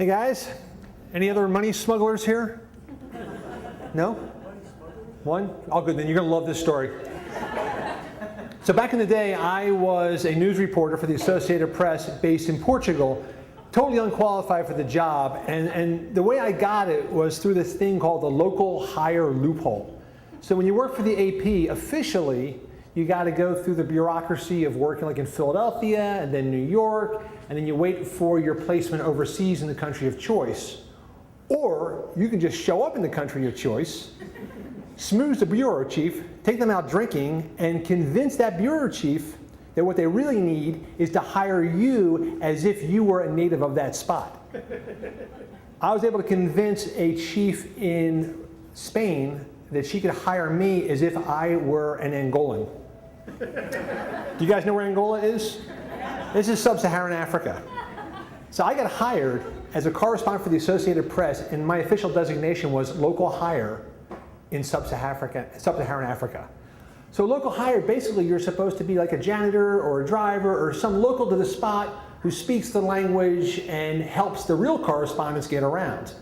Hey guys, any other money smugglers here? No? One? All good, then you're gonna love this story. So back in the day, I was a news reporter for the Associated Press based in Portugal, totally unqualified for the job, and the way I got it was through this thing called the local hire loophole. So when you work for the AP, officially, you got to go through the bureaucracy of working like in Philadelphia and then New York, and then you wait for your placement overseas in the country of choice. Or you can just show up in the country of choice, smooze the bureau chief, take them out drinking, and convince that bureau chief that what they really need is to hire you as if you were a native of that spot. I was able to convince a chief in Spain that she could hire me as if I were an Angolan. Do you guys know where Angola is? This is sub-Saharan Africa. So I got hired as a correspondent for the Associated Press, and my official designation was local hire in sub-Saharan Africa. So local hire, basically you're supposed to be like a janitor or a driver or some local to the spot who speaks the language and helps the real correspondents get around.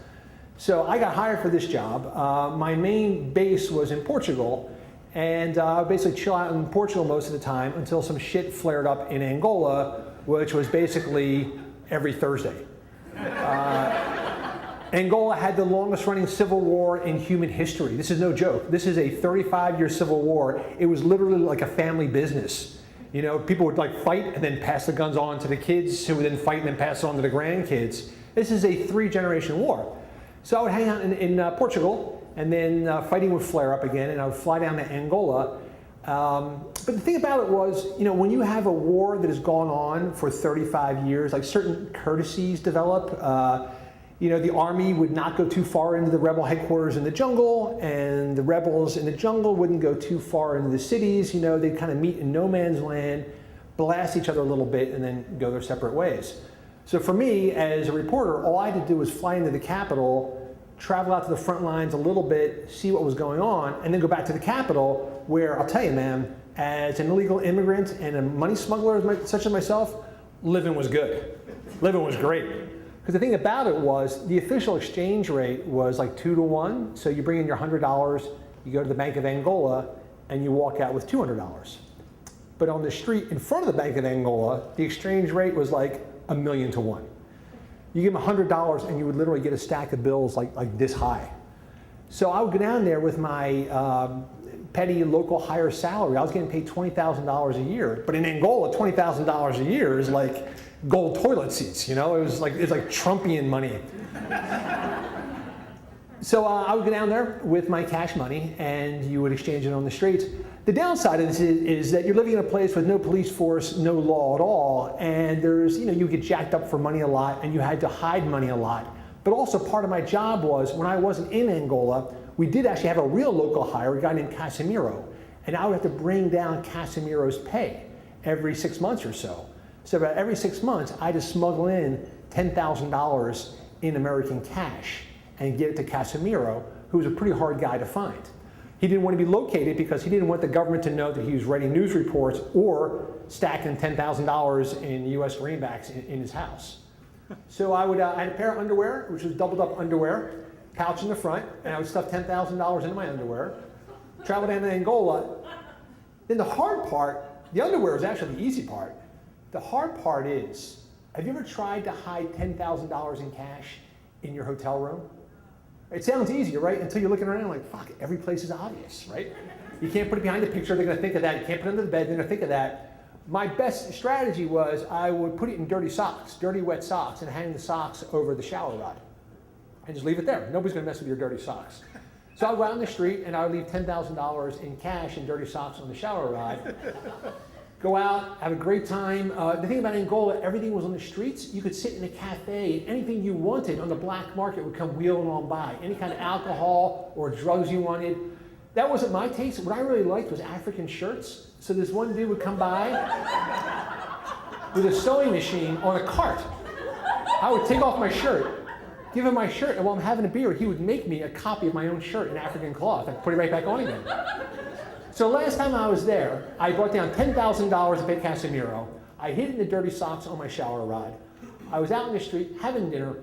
So I got hired for this job. My main base was in Portugal, and I would basically chill out in Portugal most of the time until some shit flared up in Angola, which was basically every Thursday. Angola had the longest running civil war in human history. This is no joke. This is a 35-year civil war. It was literally like a family business. You know, people would like fight and then pass the guns on to the kids who would then fight and then pass it on to the grandkids. This is a 3-generation war. So I would hang out in Portugal, and then fighting would flare up again, and I would fly down to Angola. But the thing about it was, you know, when you have a war that has gone on for 35 years, like certain courtesies develop. You know, the army would not go too far into the rebel headquarters in the jungle, and the rebels in the jungle wouldn't go too far into the cities. You know, they'd kind of meet in no man's land, blast each other a little bit, and then go their separate ways. So for me, as a reporter, all I had to do was fly into the capital, travel out to the front lines a little bit, see what was going on, and then go back to the capital where, I'll tell you, man, as an illegal immigrant and a money smuggler such as myself, living was good. Living was great. Because the thing about it was the official exchange rate was like 2 to 1. So you bring in your $100, you go to the Bank of Angola, and you walk out with $200. But on the street in front of the Bank of Angola, the exchange rate was like 1,000,000 to 1. You give them $100 and you would literally get a stack of bills like this high. So I would go down there with my petty local hire salary. I was getting paid $20,000 a year. But in Angola, $20,000 a year is like gold toilet seats, you know? It's like Trumpian money. So I would go down there with my cash money, and you would exchange it on the streets. The downside of this is that you're living in a place with no police force, no law at all, and there's, you know, you get jacked up for money a lot, and you had to hide money a lot. But also part of my job was, when I wasn't in Angola, we did actually have a real local hire, a guy named Casimiro, and I would have to bring down Casimiro's pay every 6 months or so. So about every 6 months, I had to smuggle in $10,000 in American cash and get it to Casimiro, who was a pretty hard guy to find. He didn't want to be located because he didn't want the government to know that he was writing news reports or stacking $10,000 in US greenbacks in his house. So I had a pair of underwear, which was doubled up underwear, pouch in the front, and I would stuff $10,000 in my underwear, travel down to Angola. Then the hard part, the underwear is actually the easy part. The hard part is, have you ever tried to hide $10,000 in cash in your hotel room? It sounds easy, right? Until you're looking around like, fuck, every place is obvious, right? You can't put it behind a picture, they're gonna think of that. You can't put it under the bed, they're gonna think of that. My best strategy was I would put it in dirty socks, dirty wet socks, and hang the socks over the shower rod. And just leave it there. Nobody's gonna mess with your dirty socks. So I would go out on the street and I would leave $10,000 in cash and dirty socks on the shower rod. Go out, have a great time. The thing about Angola, everything was on the streets. You could sit in a cafe, anything you wanted on the black market would come wheeling on by. Any kind of alcohol or drugs you wanted. That wasn't my taste. What I really liked was African shirts. So this one dude would come by with a sewing machine on a cart. I would take off my shirt, give him my shirt, and while I'm having a beer, he would make me a copy of my own shirt in African cloth. I'd put it right back on again. So last time I was there, I brought down $10,000 to pay Casimiro. I hid in the dirty socks on my shower rod. I was out in the street having dinner,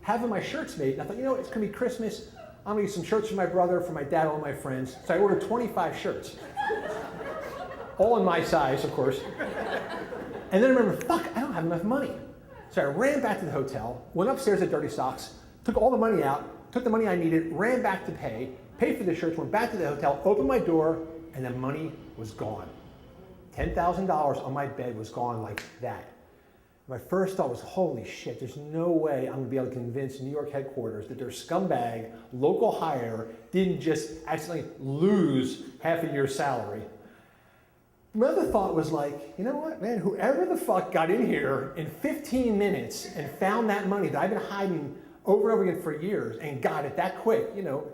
having my shirts made. And I thought, you know, it's gonna be Christmas. I'm gonna get some shirts for my brother, for my dad, all my friends. So I ordered 25 shirts. All in my size, of course. And then I remember, fuck, I don't have enough money. So I ran back to the hotel, went upstairs at Dirty Socks, took all the money out, took the money I needed, ran back to pay, paid for the shirts, went back to the hotel, opened my door, and the money was gone. $10,000 on my bed was gone like that. My first thought was, holy shit, there's no way I'm gonna be able to convince New York headquarters that their scumbag local hire didn't just accidentally lose half a year's salary. My other thought was like, you know what, man, whoever the fuck got in here in 15 minutes and found that money that I've been hiding over and over again for years and got it that quick, you know,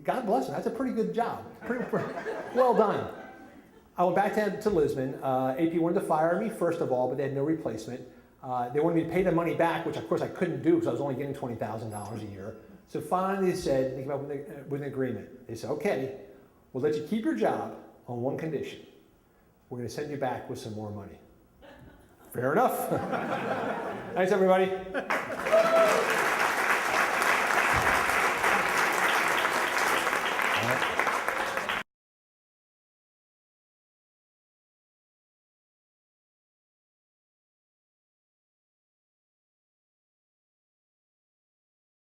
God bless them, that's a pretty good job. Pretty well done. I went back to Lisbon. AP wanted to fire me, first of all, but they had no replacement. They wanted me to pay the money back, which of course I couldn't do because I was only getting $20,000 a year. So finally they said, they came up with an agreement. They said, okay, we'll let you keep your job on one condition. We're going to send you back with some more money. Fair enough. Thanks, everybody.